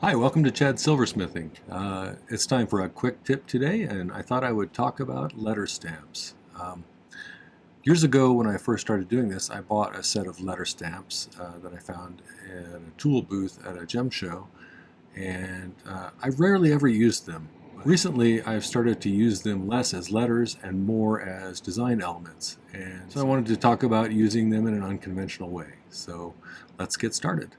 Hi, welcome to Chad's Silversmithing. It's time for a quick tip today, and I thought I would talk about letter stamps. Years ago, when I first started doing this, I bought a set of letter stamps that I found in a tool booth at a gem show, and I rarely ever used them. Recently, I've started to use them less as letters and more as design elements, and so I wanted to talk about using them in an unconventional way. So let's get started.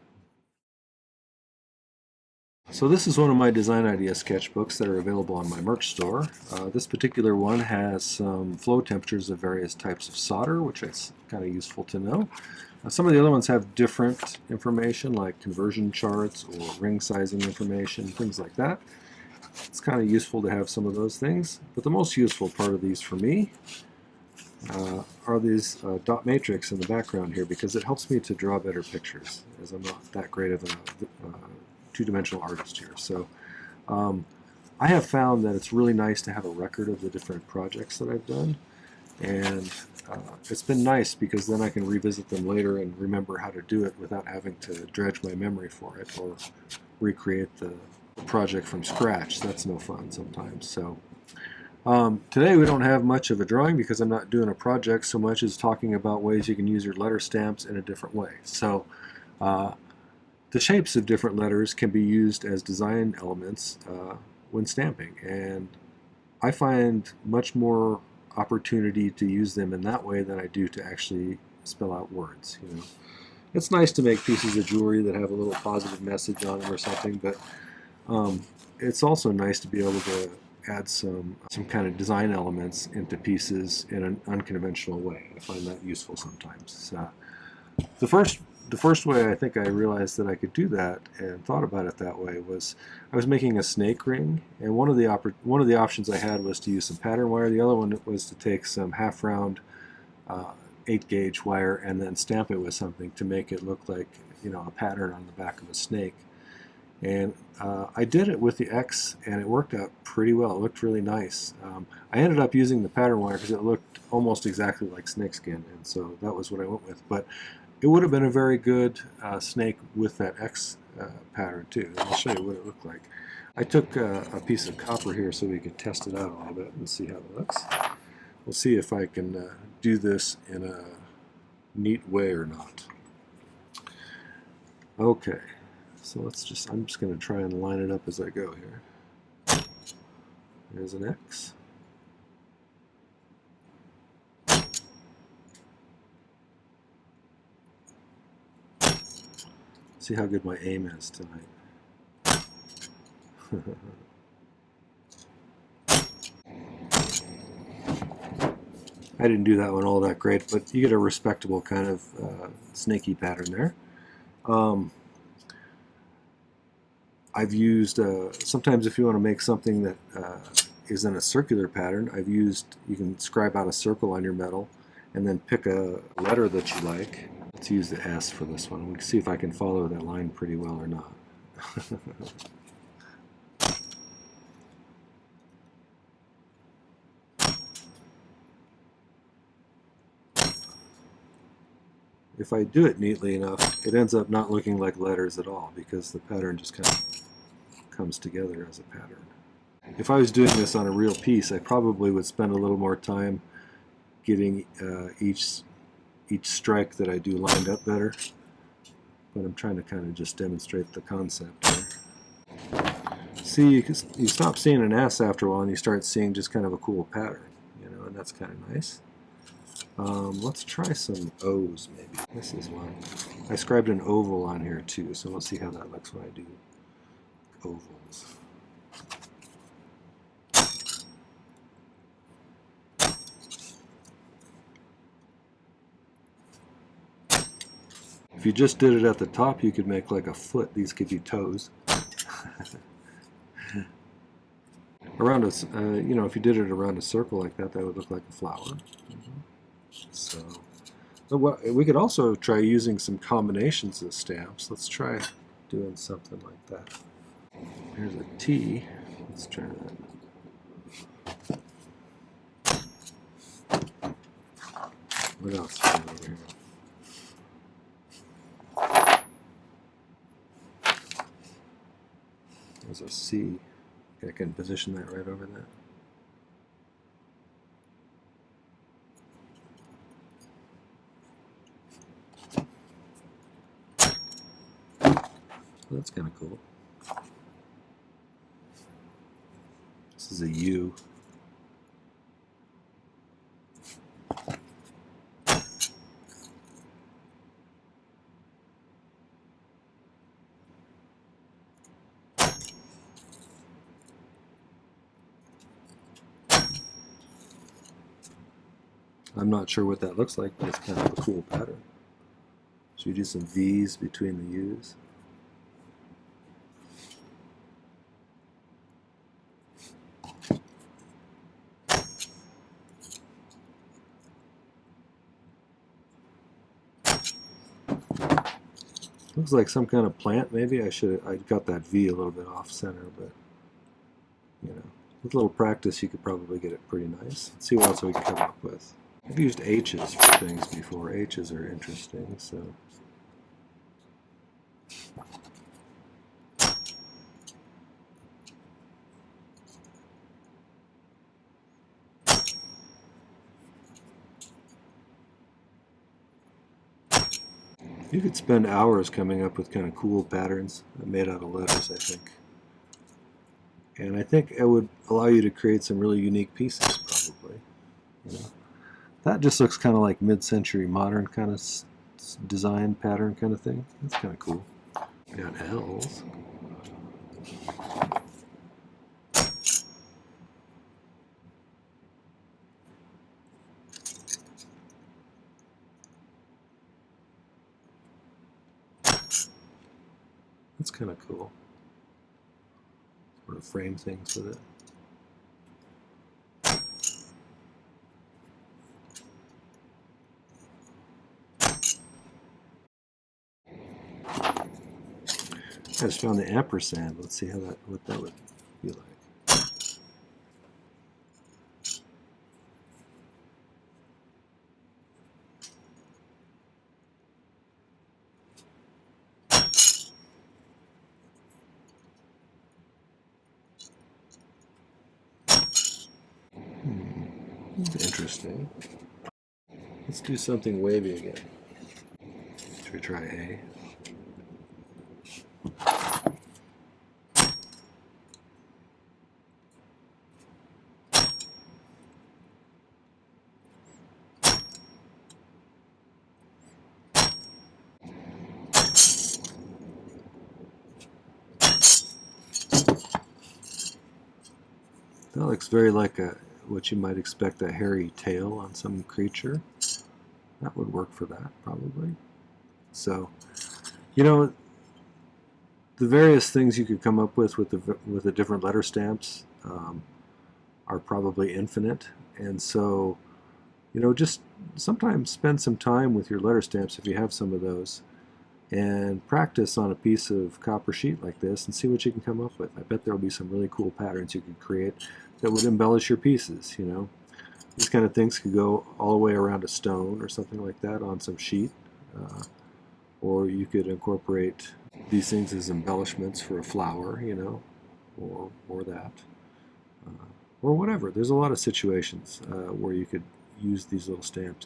So this is one of my design idea sketchbooks that are available on my merch store. This particular one has some flow temperatures of various types of solder, which is kind of useful to know. Some of the other ones have different information like conversion charts or ring sizing information, things like that. It's kind of useful to have some of those things, but the most useful part of these for me are these dot matrix in the background here, because it helps me to draw better pictures, as I'm not that great of a two-dimensional artist here. So I have found that it's really nice to have a record of the different projects that I've done, and it's been nice because then I can revisit them later and remember how to do it without having to dredge my memory for it or recreate the project from scratch. That's no fun sometimes. So today we don't have much of a drawing because I'm not doing a project so much as talking about ways you can use your letter stamps in a different way. So the shapes of different letters can be used as design elements when stamping, and I find much more opportunity to use them in that way than I do to actually spell out words. It's nice to make pieces of jewelry that have a little positive message on them or something, but it's also nice to be able to add some kind of design elements into pieces in an unconventional way. I find that useful sometimes. The first way I think I realized that I could do that and thought about it that way was I was making a snake ring, and one of the options I had was to use some pattern wire. The other one was to take some half-round 8-gauge wire and then stamp it with something to make it look like a pattern on the back of a snake. And I did it with the X, and it worked out pretty well. It looked really nice. I ended up using the pattern wire because it looked almost exactly like snakeskin, and so that was what I went with. But it would have been a very good snake with that X pattern too. And I'll show you what it looked like. I took a piece of copper here so we could test it out a little bit and see how it looks. We'll see if I can do this in a neat way or not. Okay, so I'm just going to try and line it up as I go here. There's an X. See how good my aim is tonight. I didn't do that one all that great, but you get a respectable kind of snaky pattern there. I've used, sometimes if you want to make something that is in a circular pattern, you can scribe out a circle on your metal and then pick a letter that you like. Let's use the S for this one. We can see if I can follow that line pretty well or not. If I do it neatly enough, it ends up not looking like letters at all because the pattern just kind of comes together as a pattern. If I was doing this on a real piece, I probably would spend a little more time getting each strike that I do lined up better, but I'm trying to kind of just demonstrate the concept here. See, you stop seeing an S after a while and you start seeing just kind of a cool pattern, and that's kind of nice. Let's try some O's maybe. This is one. I scribed an oval on here too, so we'll see how that looks when I do ovals. If you just did it at the top, you could make like a foot. These could be toes. Around a, if you did it around a circle like that, that would look like a flower. So, we could also try using some combinations of stamps. Let's try doing something like that. Here's a T. Let's try that. What else is over here? has a C. I can position that right over that. That's kind of cool. This is a U. I'm not sure what that looks like, but it's kind of a cool pattern. So you do some V's between the U's. Looks like some kind of plant, maybe. I got that V a little bit off center, but you know, with a little practice you could probably get it pretty nice. Let's see what else we can come up with. I've used H's for things before. H's are interesting, so. You could spend hours coming up with kind of cool patterns made out of letters, I think. And I think it would allow you to create some really unique pieces, probably. You know? That just looks kind of like mid-century modern kind of design pattern kind of thing. That's kind of cool. Got L's. That's kind of cool. Sort of frame things with it. I just found the ampersand. Let's see how what that would be like. Interesting. Let's do something wavy again. Should we try A? That looks very like what you might expect, a hairy tail on some creature. That would work for that, probably. So, you know, the various things you could come up with the different letter stamps are probably infinite. And so, you know, just sometimes spend some time with your letter stamps if you have some of those, and practice on a piece of copper sheet like this and see what you can come up with. I bet there will be some really cool patterns you could create that would embellish your pieces, you know. These kind of things could go all the way around a stone or something like that on some sheet. Or you could incorporate these things as embellishments for a flower, you know, or that. Or whatever. There's a lot of situations where you could use these little stamps.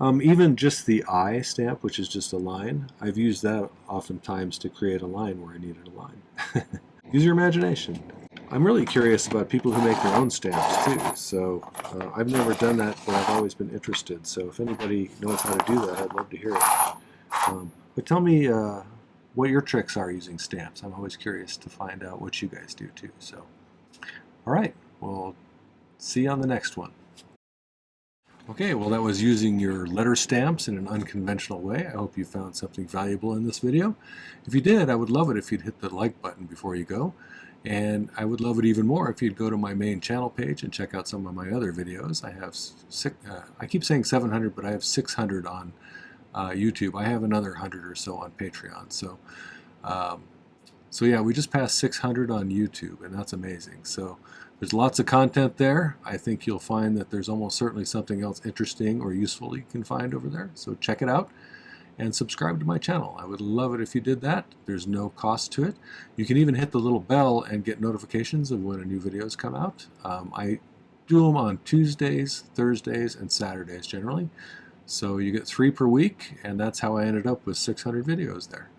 Even just the I stamp, which is just a line, I've used that oftentimes to create a line where I needed a line. Use your imagination. I'm really curious about people who make their own stamps too, so I've never done that, but I've always been interested. So if anybody knows how to do that, I'd love to hear it. But tell me what your tricks are using stamps. I'm always curious to find out what you guys do too. So, all right, well, see you on the next one. Okay, well, that was using your letter stamps in an unconventional way. I hope you found something valuable in this video. If you did, I would love it if you'd hit the like button before you go. And I would love it even more if you'd go to my main channel page and check out some of my other videos. I have I keep saying 700, but I have 600 on YouTube. I have another 100 or so on Patreon. So, so yeah, we just passed 600 on YouTube, and that's amazing. So there's lots of content there. I think you'll find that there's almost certainly something else interesting or useful you can find over there. So check it out. and subscribe to my channel. I would love it if you did that. There's no cost to it. You can even hit the little bell and get notifications of when a new videos come out. I do them on Tuesdays, Thursdays, and Saturdays generally. So you get 3 per week, and that's how I ended up with 600 videos there.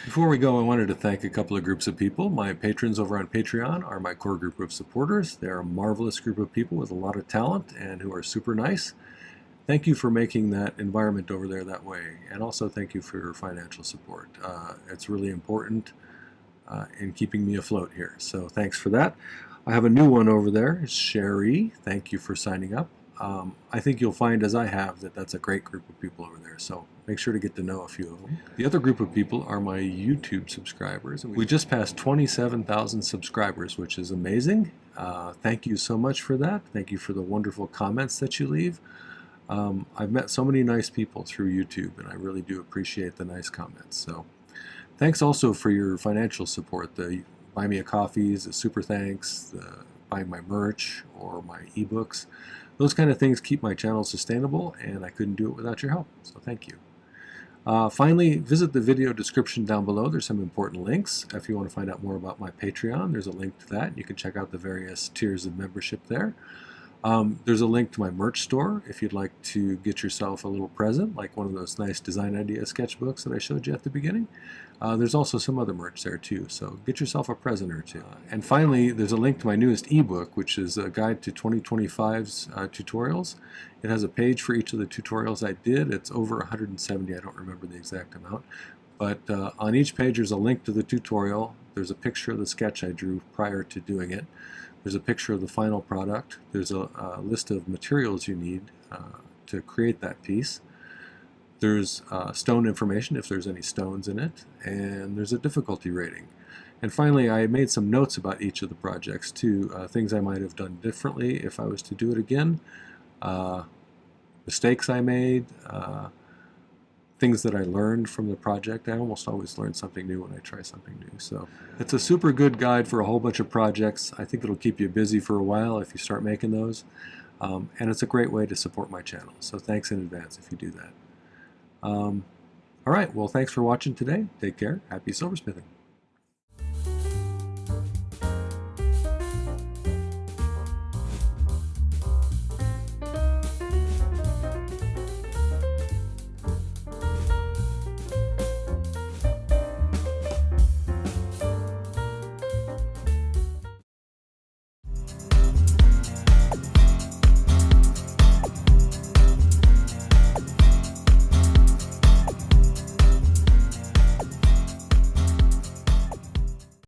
Before we go, I wanted to thank a couple of groups of people. My patrons over on Patreon are my core group of supporters. They're a marvelous group of people with a lot of talent and who are super nice. Thank you for making that environment over there that way, and also thank you for your financial support. It's really important in keeping me afloat here, so thanks for that. I have a new one over there, Sherry. Thank you for signing up. I think you'll find, as I have, that that's a great group of people over there, so make sure to get to know a few of them. The other group of people are my YouTube subscribers. We just passed 27,000 subscribers, which is amazing. Thank you so much for that. Thank you for the wonderful comments that you leave. I've met so many nice people through YouTube, and I really do appreciate the nice comments. So thanks also for your financial support, the buy me a coffees, the super thanks, the buying my merch or my ebooks. Those kind of things keep my channel sustainable, and I couldn't do it without your help, so thank you. Finally, visit the video description down below. There's some important links. If you want to find out more about my Patreon, there's a link to that. You can check out the various tiers of membership there. There's a link to my merch store if you'd like to get yourself a little present, like one of those nice design idea sketchbooks that I showed you at the beginning. There's also some other merch there too, so get yourself a present or two. And finally, there's a link to my newest ebook, which is a guide to 2025's tutorials. It has a page for each of the tutorials I did. It's over 170, I don't remember the exact amount. But on each page there's a link to the tutorial. There's a picture of the sketch I drew prior to doing it. There's a picture of the final product. There's a list of materials you need to create that piece. There's stone information if there's any stones in it, and there's a difficulty rating. And finally, I made some notes about each of the projects too, things I might have done differently if I was to do it again, mistakes I made, things that I learned from the project. I almost always learn something new when I try something new. So it's a super good guide for a whole bunch of projects. I think it'll keep you busy for a while if you start making those. And it's a great way to support my channel. So thanks in advance if you do that. All right, well, thanks for watching today. Take care. Happy silversmithing.